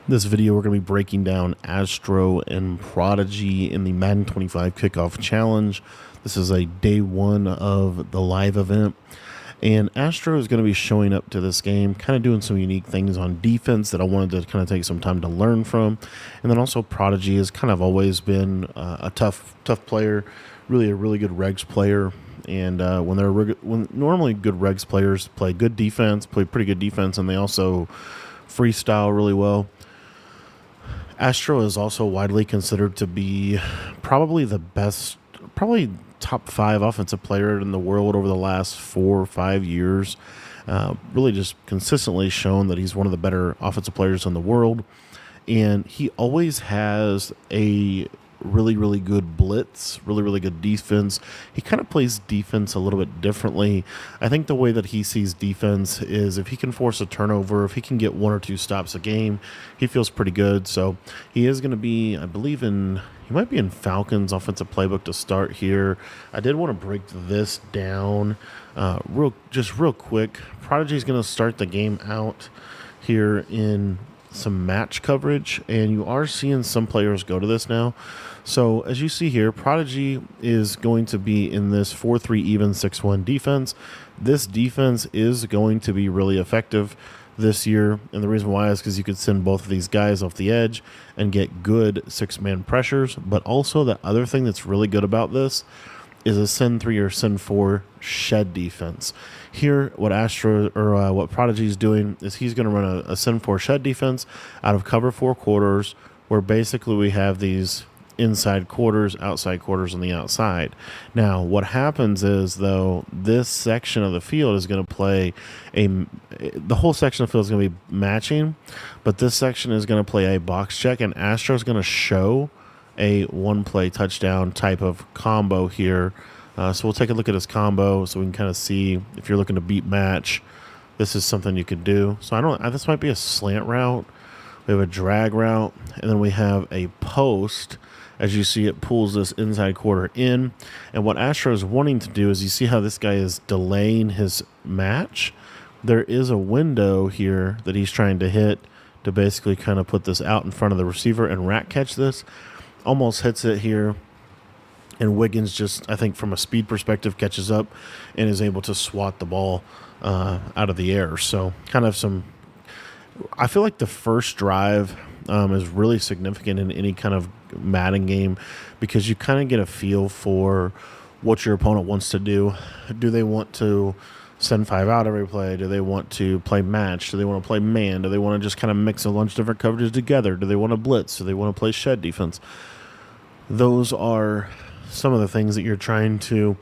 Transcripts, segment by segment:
This video, we're going to be breaking down Astro and Prodigy in the Madden 25 Kickoff Challenge. This is a day one of the live event. And Astro is going to be showing up to this game, kind of doing some unique things on defense that I wanted to kind of take some time to learn from. And then also Prodigy has kind of always been a tough player, really a really good regs player. And when normally good regs players play good defense, play pretty good defense, and they also freestyle really well. Astro is also widely considered to be probably the best, probably top 5 offensive player in the world over the last 4 or 5 years. Really just consistently shown that he's one of the better offensive players in the world. And he always has a really good blitz, really good defense. He kind of plays defense a little bit differently. I think the way that he sees defense is if he can force a turnover, if he can get 1 or 2 stops a game, he feels pretty good. So he is going to be, I believe he might be in Falcons offensive playbook to start here. I did want to break this down real quick. Prodigy is going to start the game out here in some match coverage, and you are seeing some players go to this now. So as you see here, Prodigy is going to be in this 4-3 even 6-1 defense. This defense is going to be really effective this year, and the reason why is because you could send both of these guys off the edge and get good 6-man pressures. But also the other thing that's really good about this is a send 3 or send 4 shed defense. Here, what what Prodigy is doing is he's going to run a send 4 shed defense out of cover 4 quarters, where basically we have these inside quarters, outside quarters on the outside. Now, what happens is, though, this section of the field is going to play the whole section of the field is going to be matching, but this section is going to play a box check, and Astro is going to show a one-play touchdown type of combo here. So we'll take a look at his combo so we can kind of see if you're looking to beat match. This is something you could do. So this might be a slant route. We have a drag route, and then we have a post. As you see, it pulls this inside quarter in. And what Astro is wanting to do is, you see how this guy is delaying his match? There is a window here that he's trying to hit to basically kind of put this out in front of the receiver and rat catch this. Almost hits it here, and Wiggins just, I think from a speed perspective, catches up and is able to swat the ball out of the air. So kind of I feel like the first drive is really significant in any kind of Madden game, because you kind of get a feel for what your opponent wants to do. Do they want to send 5 out every play? Do they want to play match? Do they want to play man? Do they want to just kind of mix a bunch of different coverages together? Do they want to blitz? Do they want to play shed defense? Those are some of the things that you're trying to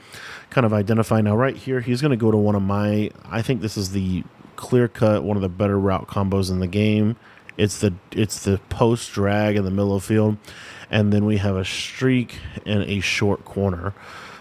kind of identify. Now, right here, he's going to go to one of I think this is the clear-cut, one of the better route combos in the game. It's the post drag in the middle of the field, and then we have a streak and a short corner.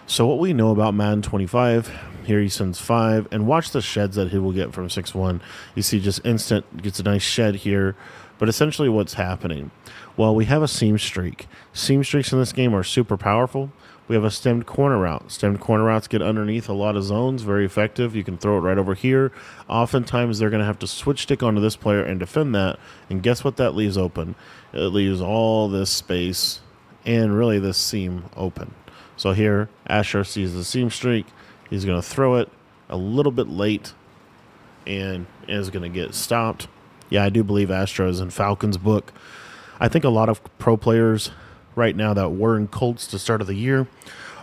So what we know about Madden 25, here he sends 5, and watch the sheds that he will get from 6-1. You see just instant, gets a nice shed here. But essentially what's happening? Well, we have a seam streak. Seam streaks in this game are super powerful. We have a stemmed corner route. Stemmed corner routes get underneath a lot of zones, very effective. You can throw it right over here. Oftentimes they're going to have to switch stick onto this player and defend that. And guess what that leaves open? It leaves all this space and really this seam open. So here, Astro sees the seam streak. He's going to throw it a little bit late and is going to get stopped. Yeah, I do believe Astro is in Falcons book. I think a lot of pro players right now that were in Colts to start of the year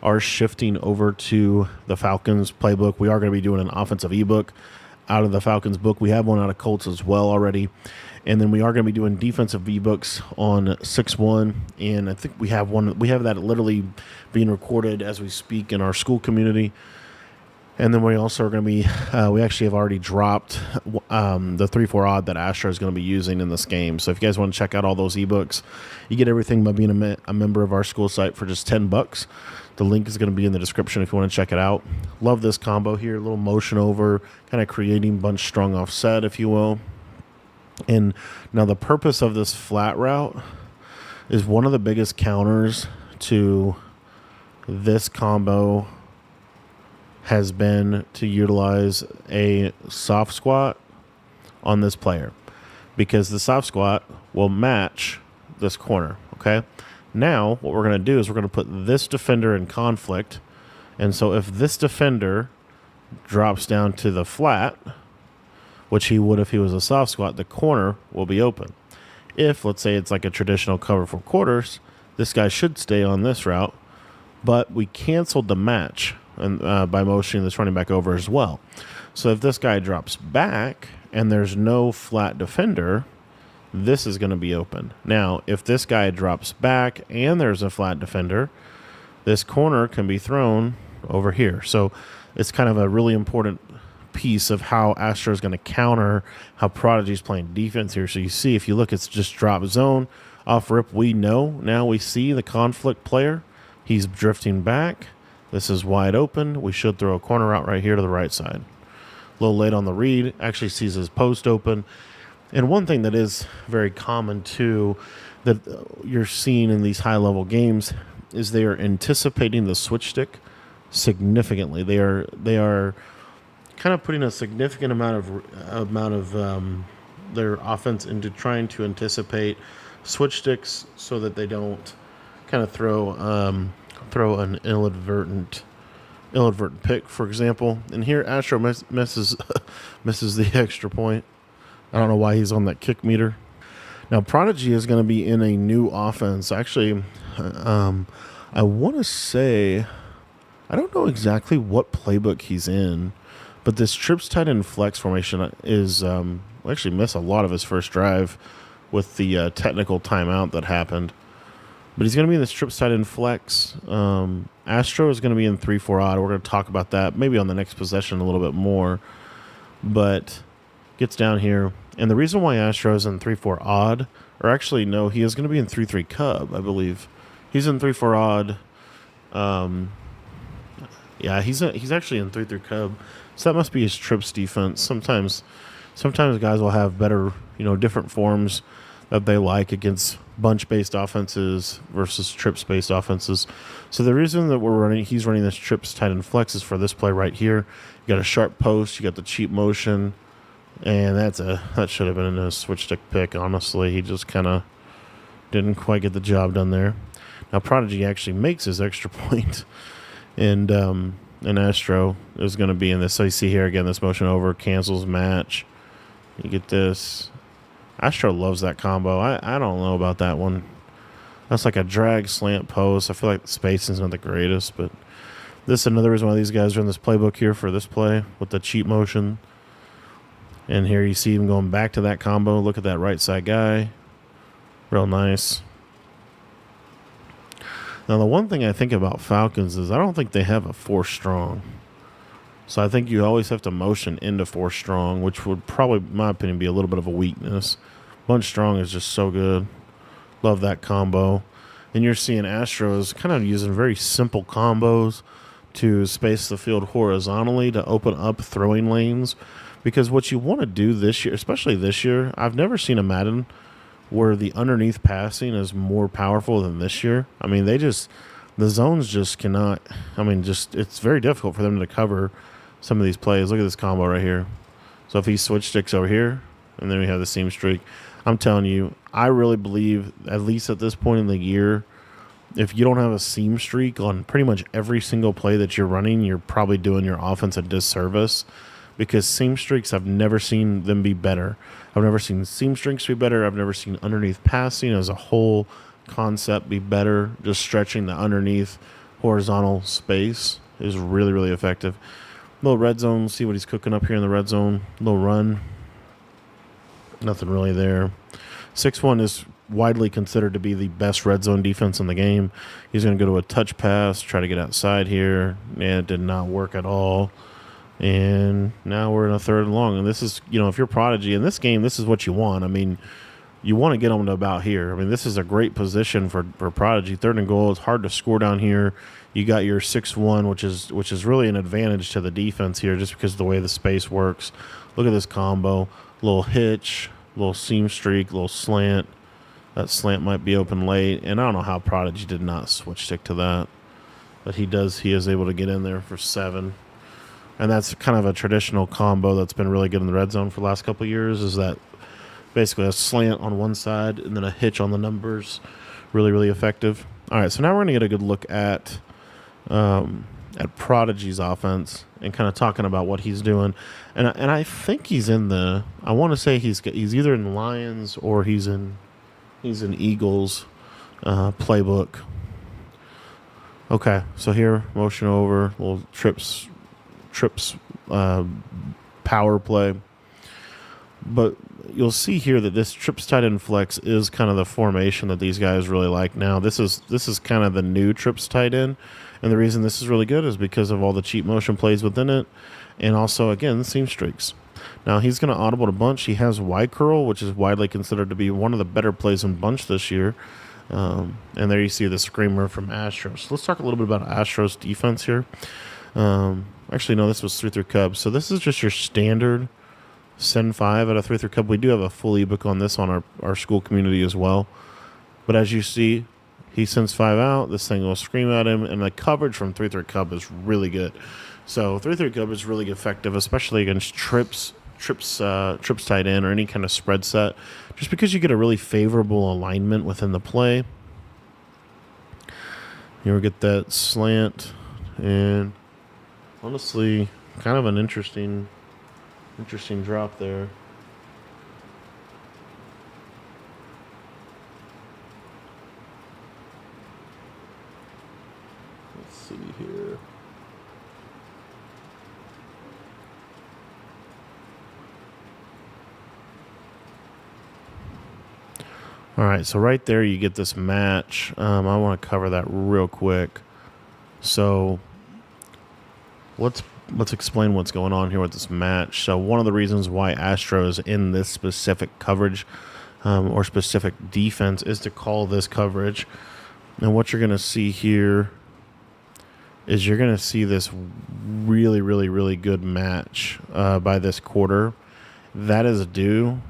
are shifting over to the Falcons playbook. We are going to be doing an offensive ebook out of the Falcons book. We have one out of Colts as well already. And then we are going to be doing defensive ebooks on 6-1. And I think we have that literally being recorded as we speak in our school community. And then we also are going to be, we actually have already dropped the 3-4 odd that Astro is going to be using in this game. So if you guys want to check out all those ebooks, you get everything by being a member of our school site for just $10. The link is going to be in the description if you want to check it out. Love this combo here, a little motion over, kind of creating bunch strong offset, if you will. And now the purpose of this flat route is one of the biggest counters to this combo has been to utilize a soft squat on this player, because the soft squat will match this corner, okay? Now, what we're going to do is we're going to put this defender in conflict. And so if this defender drops down to the flat, which he would if he was a soft squat, the corner will be open. If, let's say it's like a traditional cover for quarters, this guy should stay on this route, but we canceled the match and by motioning this running back over as well. So if this guy drops back and there's no flat defender, this is going to be open. Now, if this guy drops back and there's a flat defender, this corner can be thrown over here. So it's kind of a really important piece of how Astro is going to counter how Prodigy's playing defense here. So you see, if you look, it's just drop zone. Off rip, we know. Now we see the conflict player. He's drifting back. This is wide open. We should throw a corner out right here to the right side. A little late on the read. Actually sees his post open. And one thing that is very common, too, that you're seeing in these high-level games is they are anticipating the switch stick significantly. They are kind of putting a significant amount of their offense into trying to anticipate switch sticks so that they don't kind of throw an inadvertent pick, for example. And here Astro misses the extra point. I don't know why he's on that kick meter. Now, Prodigy is going to be in a new offense. Actually, I want to say, I don't know exactly what playbook he's in, but this trips tight end flex formation is, we actually missed a lot of his first drive with the technical timeout that happened. But he's going to be in this trips tight end flex. Astro is going to be in 3-4 odd. We're going to talk about that maybe on the next possession a little bit more. But gets down here. And the reason why Astro is in 3-4 odd, or actually, no, he is going to be in 3-3 cub, I believe. He's in 3-4 odd. Yeah, he's actually in 3-3 cub. So that must be his trips defense. Sometimes guys will have better, different forms that they like against bunch-based offenses versus trips-based offenses. So the reason that he's running this trips tight end flex is for this play right here. You got a sharp post, you got the cheap motion. And that should have been a switch stick pick, honestly. He just kind of didn't quite get the job done there. Now, Prodigy actually makes his extra point, and Astro is going to be in this. So you see here, again, this motion over, cancels match. You get this. Astro loves that combo. I don't know about that one. That's like a drag slant post. I feel like the spacing's not the greatest, but this is another reason why these guys are in this playbook here for this play with the cheap motion. And here you see him going back to that combo. Look at that right side guy. Real nice. Now, the one thing I think about Falcons is I don't think they have a 4 strong. So I think you always have to motion into 4 strong, which would probably, in my opinion, be a little bit of a weakness. Bunch strong is just so good. Love that combo. And you're seeing Astros kind of using very simple combos to space the field horizontally to open up throwing lanes. Because what you want to do this year, especially this year, I've never seen a Madden where the underneath passing is more powerful than this year. I mean, the zones just cannot, it's very difficult for them to cover some of these plays. Look at this combo right here. So if he switch sticks over here, and then we have the seam streak, I'm telling you, I really believe, at least at this point in the year, if you don't have a seam streak on pretty much every single play that you're running, you're probably doing your offense a disservice. Because seam streaks, I've never seen them be better. I've never seen seam streaks be better. I've never seen underneath passing as a whole concept be better. Just stretching the underneath horizontal space is really, really effective. Little red zone. See what he's cooking up here in the red zone. Little run. Nothing really there. 6-1 is widely considered to be the best red zone defense in the game. He's going to go to a touch pass, try to get outside here. Yeah, it did not work at all. And now we're in a 3rd and long. And this is, if you're Prodigy in this game, this is what you want. I mean, you want to get them to about here. I mean, this is a great position for Prodigy. 3rd and goal. It's hard to score down here. You got your 6-1, which is really an advantage to the defense here just because of the way the space works. Look at this combo. Little hitch, little seam streak, little slant. That slant might be open late. And I don't know how Prodigy did not switch stick to that. But he is able to get in there for 7. And that's kind of a traditional combo that's been really good in the red zone for the last couple of years, is that Basically a slant on one side and then a hitch on the numbers. Really, really effective. All right, so now we're going to get a good look at Prodigy's offense and kind of talking about what he's doing. And I think he's in the, I want to say he's either in Lions or he's in Eagles playbook. Okay, so here, motion over, little trips power play. But you'll see here that this trips tight end flex is kind of the formation that these guys really like now. This is kind of the new trips tight end, and the reason this is really good is because of all the cheap motion plays within it, and also again seam streaks. Now he's going to audible to bunch. He has wide curl, which is widely considered to be one of the better plays in bunch this year. And there you see the screamer from Astros. So let's talk a little bit about Astros defense here. Actually, no, this was 3-3 Cubs. So this is just your standard send 5 out of 3-3 Cub. We do have a full ebook on this on our school community as well. But as you see, he sends 5 out. This thing will scream at him, and the coverage from 3-3 Cub is really good. So 3-3 Cub is really effective, especially against trips tight end or any kind of spread set, just because you get a really favorable alignment within the play. You ever get that slant, and honestly, kind of an interesting drop there. Let's see here. All right, so right there you get this match. I want to cover that real quick. So let's explain what's going on here with this match. So one of the reasons why Astro is in this specific coverage or specific defense is to call this coverage. And what you're going to see here is you're going to see this really, really, really good match by this quarter. That is a do.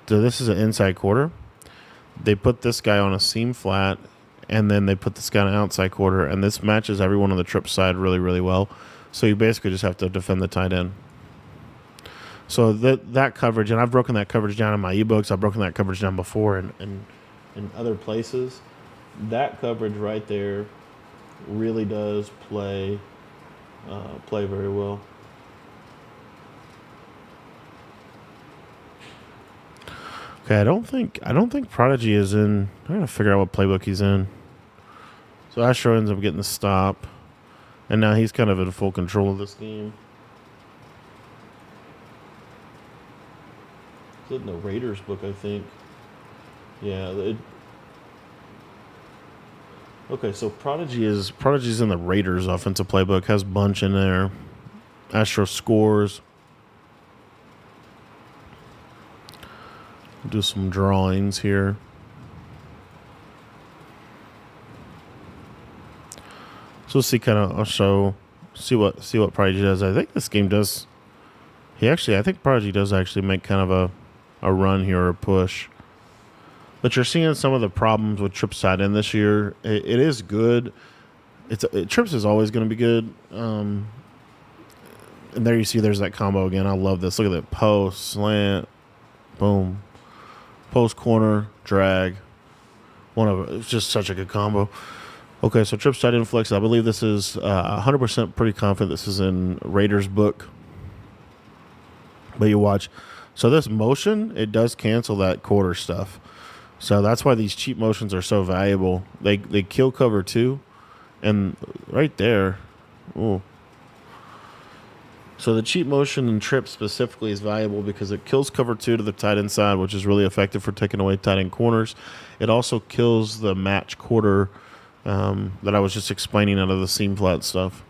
So this is an inside quarter. They put this guy on a seam flat, and then they put this guy on an outside quarter, and this matches everyone on the trip side really, really well. So you basically just have to defend the tight end. So that coverage, and I've broken that coverage down in my ebooks. I've broken that coverage down before in other places. That coverage right there really does play very well. Okay, I don't think Prodigy is in. I'm gonna figure out what playbook he's in. So Astro ends up getting the stop, and now he's kind of in full control of this game. Is it in the Raiders book, I think? Yeah. Okay, so Prodigy's in the Raiders offensive playbook. Has bunch in there. Astro scores. Do some drawings here. So we'll see see what Prodigy does. I think this game does. I think Prodigy does actually make kind of a run here or a push. But you're seeing some of the problems with Trips tight end this year. It is good. Trips is always going to be good. And there you see there's that combo again. I love this. Look at that post, slant, boom. Post, corner, drag. It's just such a good combo. Okay, so trips tight end flex. I believe this is 100% pretty confident this is in Raiders book. But you watch. So this motion, it does cancel that quarter stuff. So that's why these cheap motions are so valuable. They kill cover 2. And right there, ooh. So the cheap motion and trip specifically is valuable because it kills cover 2 to the tight end side, which is really effective for taking away tight end corners. It also kills the match quarter that I was just explaining out of the seam flat stuff.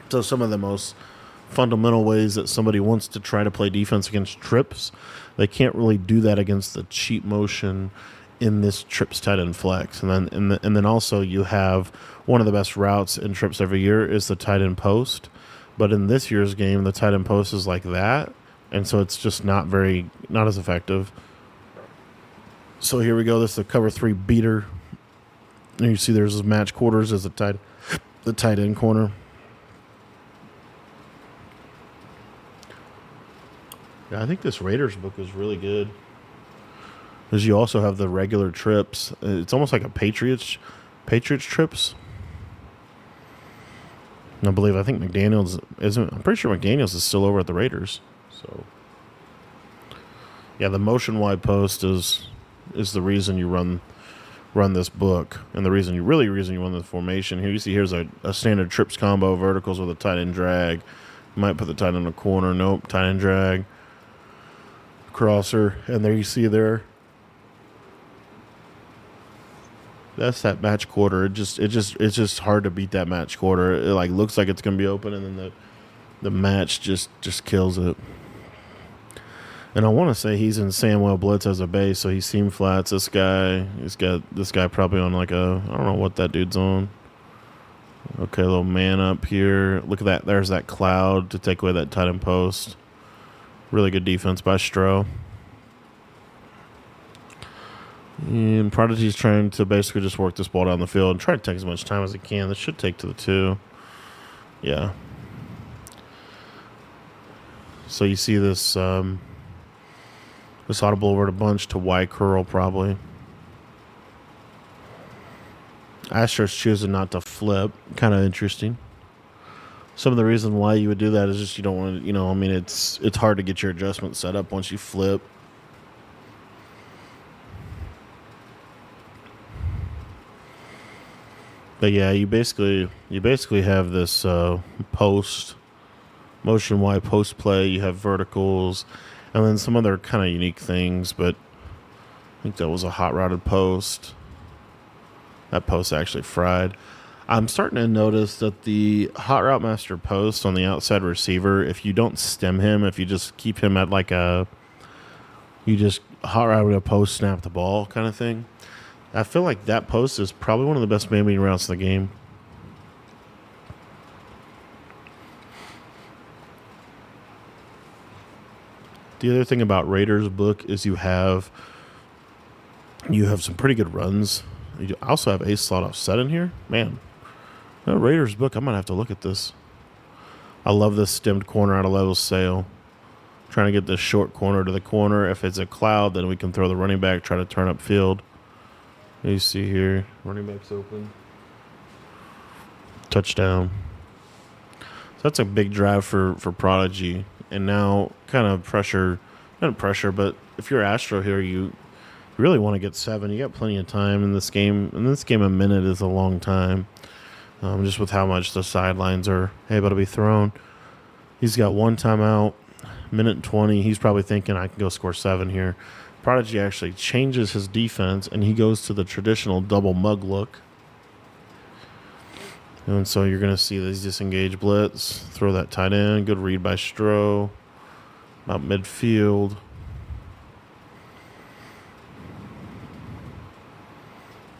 So some of the most fundamental ways that somebody wants to try to play defense against trips, they can't really do that against the cheap motion in this trips tight end flex. And then also you have one of the best routes in trips every year is the tight end post. But in this year's game, the tight end post is like that. And so it's just not as effective. So here we go. This is the cover 3 beater. And you see there's his match quarters as the tight end corner. Yeah, I think this Raiders book is really good. Because you also have the regular trips. It's almost like a Patriots trips. And I think McDaniels isn't. I'm pretty sure McDaniels is still over at the Raiders. So, yeah, the motion wide post is the reason you run this book, and the reason you run the formation. Here you see here's a standard trips combo, verticals with a tight end drag. You might put the tight end in a corner. Nope, tight end drag, crosser, and there you see there. That's that match quarter. It's just hard to beat that match quarter. It like looks like it's gonna be open, and then the match just kills it. And I want to say he's in Samuel Blitz as a base, so he's seam flats. He's got this guy probably on like a, I don't know what that dude's on. Okay, little man up here. Look at that. There's that cloud to take away that tight end post. Really good defense by ASTRO. And Prodigy's trying to basically just work this ball down the field and try to take as much time as he can. This should take to the 2. Yeah. So you see this this audible over a bunch to Y curl probably. Astro's choosing not to flip. Kind of interesting. Some of the reason why you would do that is just you don't want to, I mean, it's hard to get your adjustment set up once you flip. But yeah, you basically have this post, motion wide post play. You have verticals, and then some other kind of unique things. But I think that was a hot routed post. That post actually fried. I'm starting to notice that the hot route master post on the outside receiver, if you don't stem him, if you just keep him at like you just hot route a post, snap the ball kind of thing. I feel like that post is probably one of the best man beating routes in the game. The other thing about Raiders book is you have some pretty good runs. You also have ace slot offset in here. Man, that Raiders book, I'm going to have to look at this. I love this stemmed corner out of level sail. Trying to get this short corner to the corner. If it's a cloud, then we can throw the running back, try to turn up field. You see here, running back's open. Touchdown. So that's a big drive for Prodigy. And now kind of pressure, not pressure, but if you're ASTRO here, you really want to get 7. You got plenty of time in this game. In this game, a minute is a long time. Just with how much the sidelines are able to be thrown. He's got 1 timeout, minute 20. He's probably thinking, I can go score 7 here. Prodigy actually changes his defense, and he goes to the traditional double mug look. And so you're going to see these disengage blitz, throw that tight end. Good read by ASTRO. About midfield.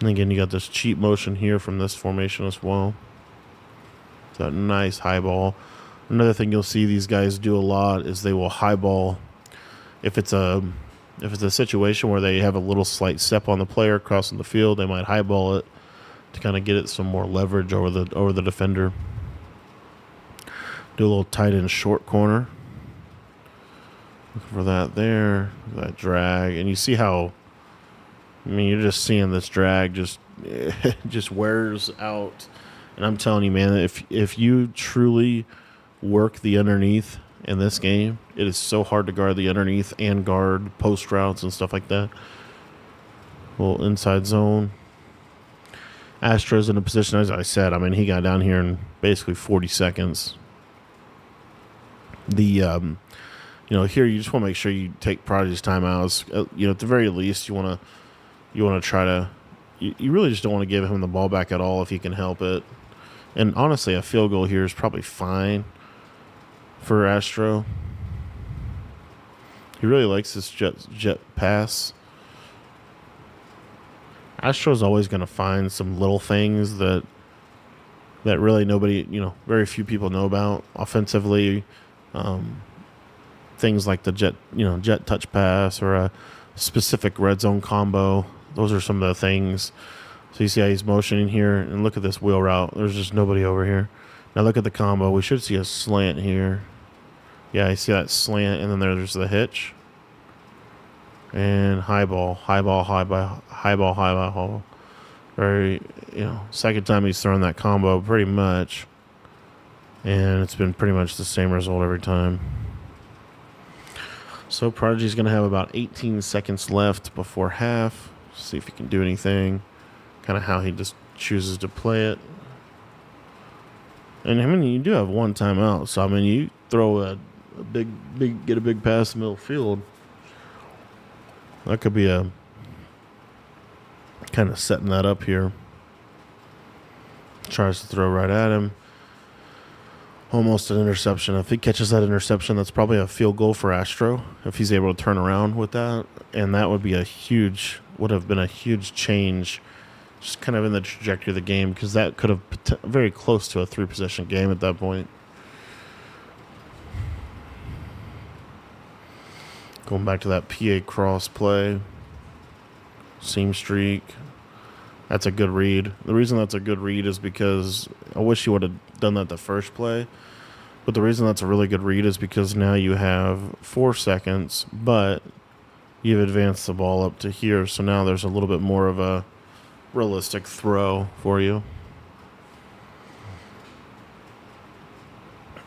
And again, you got this cheap motion here from this formation as well. It's that nice high ball. Another thing you'll see these guys do a lot is they will high ball. If it's a situation where they have a little slight step on the player crossing the field, they might highball it to kind of get it some more leverage over the defender. Do a little tight end short corner. Looking for that there, that drag, and you see how. I mean, you're just seeing this drag just wears out, and I'm telling you, man, if you truly work the underneath in this game, it is so hard to guard the underneath and guard post routes and stuff like that. Little inside zone. ASTRO's in a position, as I said, I mean, he got down here in basically 40 seconds. Here you just want to make sure you take Prodigy's timeouts. At the very least, you want to try to, you really just don't want to give him the ball back at all if you can help it. And honestly, a field goal here is probably fine for ASTRO. He really likes this jet pass. ASTRO's always going to find some little things that really nobody, very few people know about offensively. Things like the jet touch pass or a specific red zone combo. Those are some of the things. So you see how he's motioning here, and look at this wheel route. There's just nobody over here. Now look at the combo. We should see a slant here. Yeah, you see that slant, and then there's the hitch. And high ball, high ball, high ball, high ball, high ball. Very, second time he's thrown that combo pretty much. And it's been pretty much the same result every time. So Prodigy's going to have about 18 seconds left before half. See if he can do anything. Kind of how he just chooses to play it. And I mean, you do have one timeout. So I mean, you throw a get a big pass in the middle field. That could be a kind of setting that up here. Tries to throw right at him. Almost an interception. If he catches that interception, that's probably a field goal for Astro if he's able to turn around with that. And that would have been a huge change just kind of in the trajectory of the game, because that could have very close to a 3-possession game at that point. Going back to that PA cross play. Seam streak. That's a good read. The reason that's a good read is because I wish you would have done that the first play. But the reason that's a really good read is because now you have 4 seconds, but you've advanced the ball up to here. So now there's a little bit more of a realistic throw for you.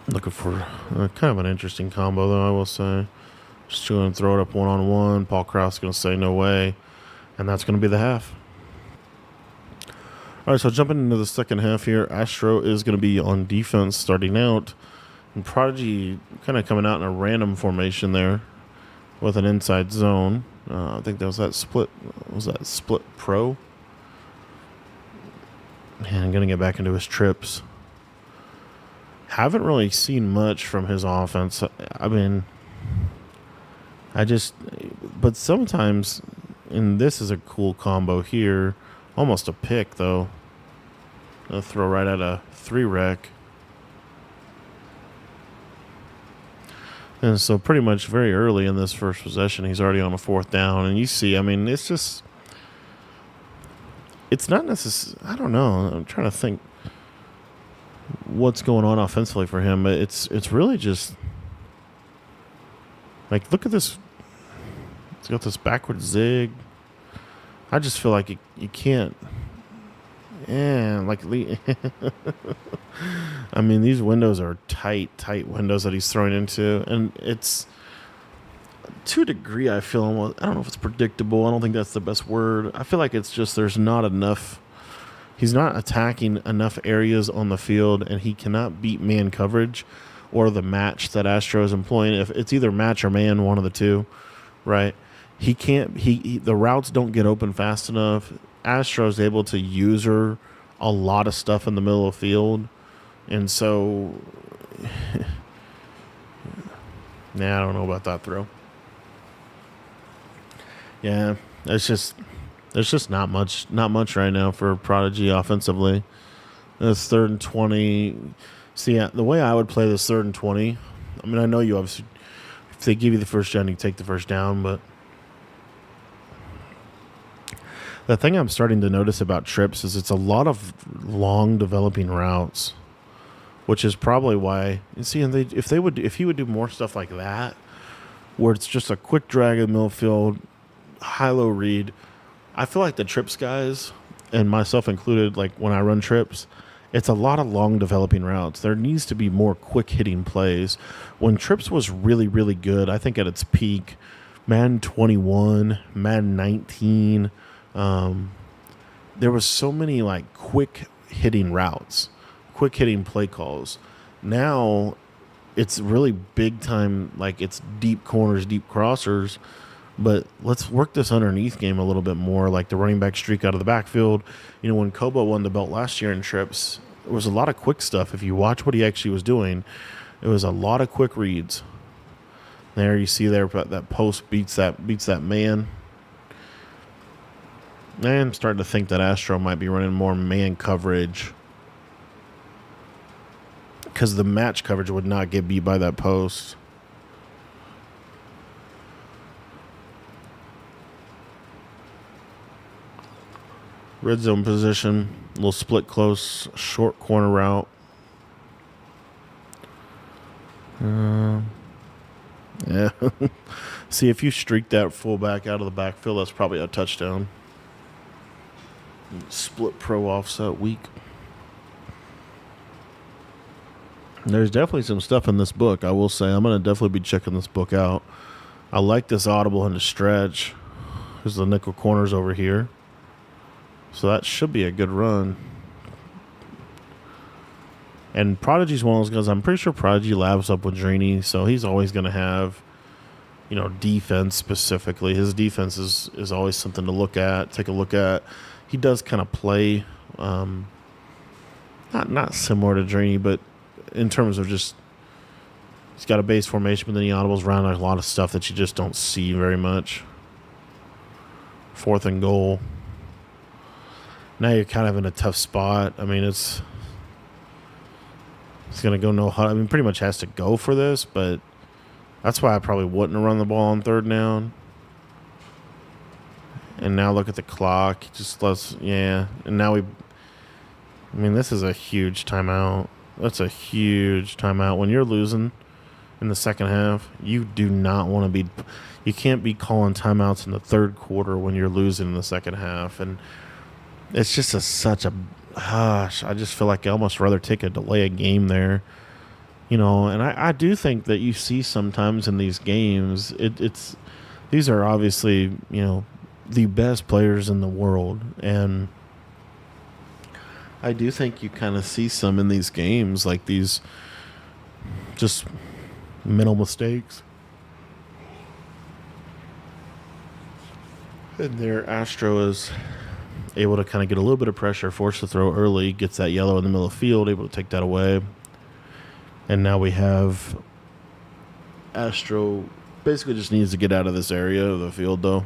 Looking for kind of an interesting combo, though, I will say. Just going to throw it up one-on-one. Paul Krause going to say no way. And that's going to be the half. All right, so jumping into the second half here, Astro is going to be on defense starting out. And Prodigy kind of coming out in a random formation there with an inside zone. I think that was that split. Was that split pro? And I'm going to get back into his trips. Haven't really seen much from his offense. I mean, but sometimes, and this is a cool combo here, almost a pick though. I'll throw right at a 3-rec. And so pretty much very early in this first possession, he's already on a 4th down. And you see, I mean, it's not necessarily, I don't know. I'm trying to think what's going on offensively for him. But it's really just, like, look at this. It's got this backward zig. I just feel like you can't. Yeah, like I mean, these windows are tight windows that he's throwing into, and it's to a degree. I feel almost, I don't know if it's predictable. I don't think that's the best word. I feel like it's just there's not enough. He's not attacking enough areas on the field, and he cannot beat man coverage or the match that Astro is employing. If it's either match or man, one of the two, right? He can't. The routes don't get open fast enough. Astro's able to user a lot of stuff in the middle of the field. And so, I don't know about that throw. Yeah, there's just not much right now for Prodigy offensively. This 3rd and 20. See, the way I would play this 3rd and 20, I mean, I know you obviously, if they give you the first down, you take the first down, but the thing I'm starting to notice about trips is it's a lot of long developing routes, which is probably why. You see, if he would do more stuff like that, where it's just a quick drag in the middle field, high-low read. I feel like the trips guys, and myself included, like when I run trips, it's a lot of long developing routes. There needs to be more quick hitting plays. When trips was really, really good, I think at its peak, Madden 21, Madden 19. There was so many like quick hitting routes, quick hitting play calls. Now it's really big time, like it's deep corners, deep crossers, but let's work this underneath game a little bit more, like the running back streak out of the backfield. You know, when Kobo won the belt last year in trips, there was a lot of quick stuff. If you watch what he actually was doing, it was a lot of quick reads. There you see there that post beats that man. I'm starting to think that Astro might be running more man coverage, because the match coverage would not get beat by that post. Red zone position, little split close, short corner route. Yeah. See, if you streak that fullback out of the backfield, that's probably a touchdown. Split pro offset weak. There's definitely some stuff in this book. I will say I'm going to definitely be checking this book out. I like this audible and the stretch. There's the nickel corners over here. So that should be a good run. And Prodigy's one of those guys. I'm pretty sure Prodigy labs up with Drini, so he's always going to have, defense specifically. His defense is always something to look at, take a look at. He does kind of play, not similar to Drini, but in terms of just, he's got a base formation, but then he audibles around a lot of stuff that you just don't see very much. 4th and goal. Now you're kind of in a tough spot. I mean, it's going to go no huddle. I mean, pretty much has to go for this, but that's why I probably wouldn't have run the ball on 3rd down. And now look at the clock. Just let's, yeah. And now this is a huge timeout. That's a huge timeout. When you're losing in the second half, you do not want to be, you can't be calling timeouts in the 3rd quarter when you're losing in the second half. And it's just such a, gosh, I just feel like I almost rather take a delay a game there. And I do think that you see sometimes in these games, these are obviously, the best players in the world. And I do think you kind of see some in these games, like these just mental mistakes. And there, Astro is able to kind of get a little bit of pressure, forced to throw early, gets that yellow in the middle of the field, able to take that away. And now we have Astro basically just needs to get out of this area of the field, though.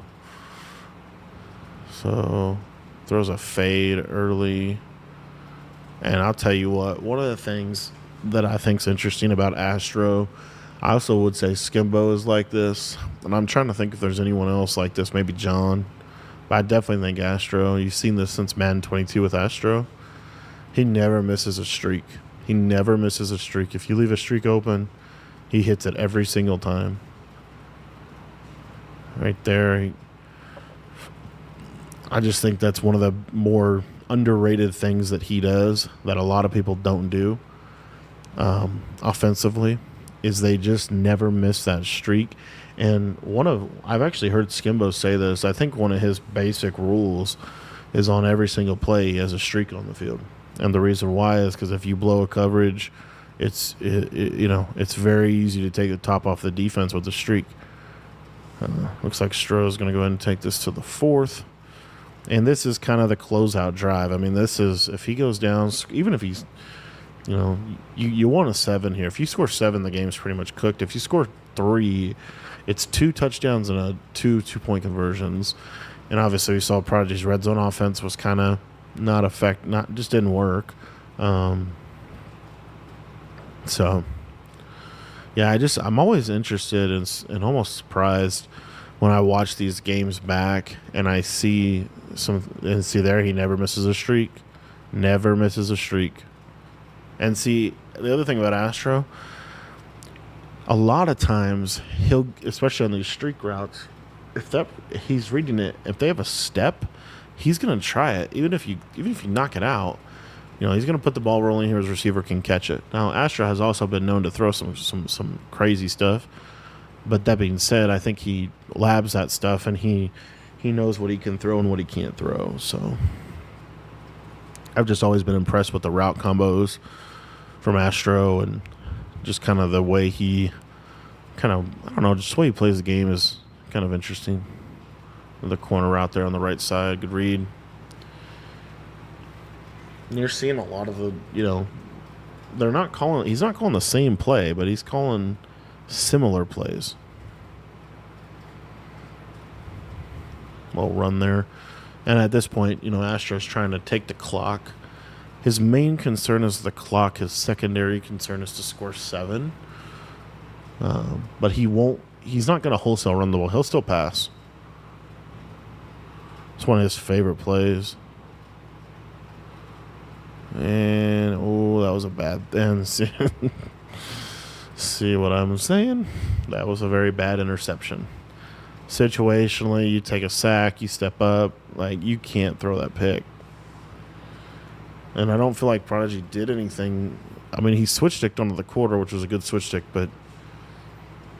So throws a fade early. And I'll tell you what, one of the things that I think is interesting about Astro, I also would say Skimbo is like this. And I'm trying to think if there's anyone else like this, maybe John. But I definitely think Astro. You've seen this since Madden 22 with Astro. He never misses a streak. He never misses a streak. If you leave a streak open, he hits it every single time. Right there. I just think that's one of the more underrated things that he does that a lot of people don't do offensively, is they just never miss that streak. And I've actually heard Skimbo say this. I think one of his basic rules is on every single play he has a streak on the field. And the reason why is because if you blow a coverage, it's very easy to take the top off the defense with a streak. Looks like Stro is going to go ahead and take this to the 4th. And this is kind of the closeout drive. I mean, this is, if he goes down, even if he's, you want a 7 here. If you score 7, the game's pretty much cooked. If you score 3, it's 2 touchdowns and two-point conversions. And obviously we saw Prodigy's red zone offense was kind of just didn't work. So, yeah, I'm always interested and almost surprised when I watch these games back and I see there he never misses a streak. Never misses a streak. And see, the other thing about Astro, a lot of times he'll, especially on these streak routes, he's reading it, if they have a step, he's going to try it. Even if you knock it out, he's going to put the ball rolling here, his receiver can catch it. Now, Astro has also been known to throw some crazy stuff. But that being said, I think he labs that stuff and he knows what he can throw and what he can't throw. So I've just always been impressed with the route combos from Astro, and just kind of the way he just the way he plays the game is kind of interesting. The corner route there on the right side, good read. And you're seeing a lot of the, he's not calling the same play, but he's calling similar plays. Well, run there. And at this point, Astro's trying to take the clock. His main concern is the clock. His secondary concern is to score 7. But he's not going to wholesale run the ball. He'll still pass. It's one of his favorite plays. And, that was a bad thing. See what I'm saying? That was a very bad interception. Situationally, you take a sack, you step up, like you can't throw that pick. And I don't feel like Prodigy did anything. I mean, he switch sticked onto the quarter, which was a good switch stick, but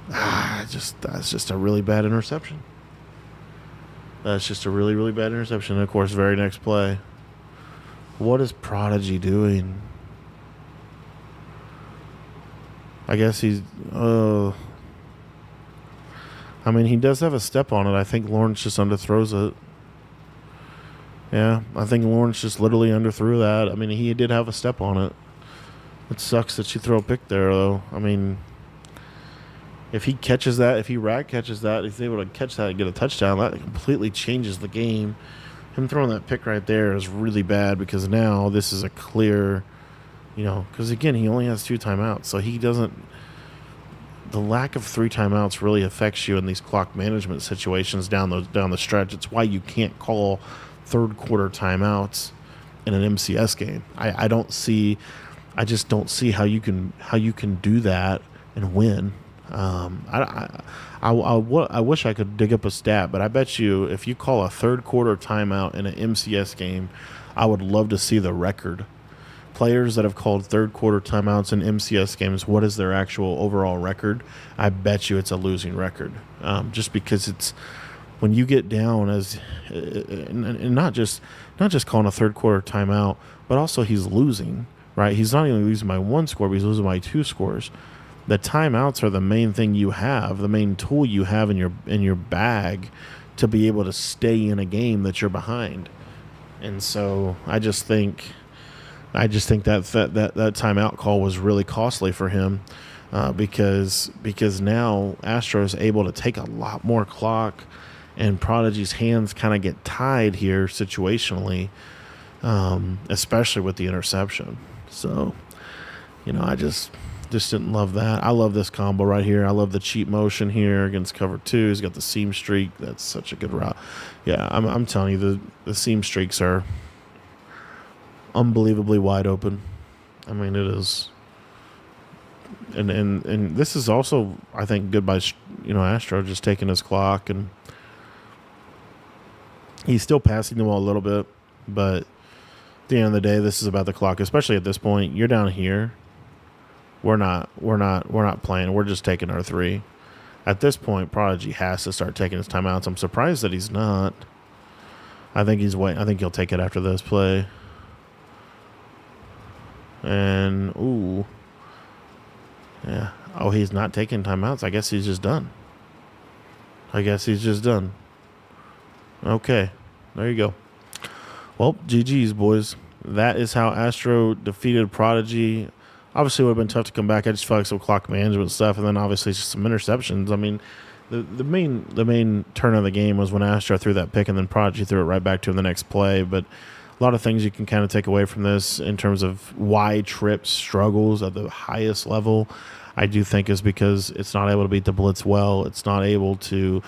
that's just a really bad interception. That's just a really, really bad interception. And of course, very next play. What is Prodigy doing? I guess he's... I mean, he does have a step on it. I think Lawrence just underthrows it. Yeah, I think Lawrence just literally underthrew that. I mean, he did have a step on it. It sucks that you throw a pick there, though. I mean, if he catches that, if he rack catches that, he's able to catch that and get a touchdown, that completely changes the game. Him throwing that pick right there is really bad because now this is a clear, because again, he only has 2 timeouts. So he doesn't, the lack of 3 timeouts really affects you in these clock management situations down the stretch. It's why you can't call third quarter timeouts in an MCS game. I just don't see how you can do that and win. I wish I could dig up a stat, but I bet you if you call a third quarter timeout in an MCS game, I would love to see the record. Players that have called third quarter timeouts in MCS games, what is their actual overall record? I bet you it's a losing record. Just because it's when you get down and not just calling a third quarter timeout, but also he's losing, right? He's not even losing by 1 score, but he's losing by 2 scores. The timeouts are the main thing you have, the main tool you have in your bag to be able to stay in a game that you're behind. And so I just think that timeout call was really costly for him because now Astro is able to take a lot more clock, and Prodigy's hands kind of get tied here situationally, especially with the interception. So, I just didn't love that. I love this combo right here. I love the cheat motion here against cover 2. He's got the seam streak. That's such a good route. Yeah, I'm telling you, the seam streaks are unbelievably wide open. I mean, it is. And this is also, I think, good by Astro just taking his clock, and he's still passing the ball a little bit, but at the end of the day, this is about the clock. Especially at this point, you're down here. We're not playing. We're just taking our 3. At this point, Prodigy has to start taking his timeouts. I'm surprised that he's not. I think he's waiting. I think he'll take it after this play. And yeah. Oh, he's not taking timeouts. I guess he's just done. Okay, there you go. Well, GG's, boys. That is how Astro defeated Prodigy. Obviously, it would have been tough to come back. I just felt like some clock management stuff, and then obviously just some interceptions. I mean, the main turn of the game was when Astro threw that pick, and then Prodigy threw it right back to him the next play. But a lot of things you can kind of take away from this in terms of why Tripp struggles at the highest level, I do think is because it's not able to beat the blitz well. It's not able to,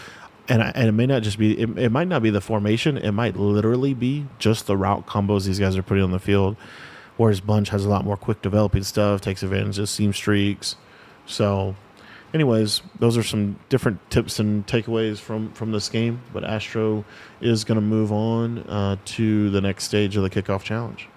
and it may not just be. It might not be the formation. It might literally be just the route combos these guys are putting on the field. Whereas Bunch has a lot more quick developing stuff, takes advantage of seam streaks. So, anyways, those are some different tips and takeaways from this game. But Astro is going to move on to the next stage of the kickoff challenge.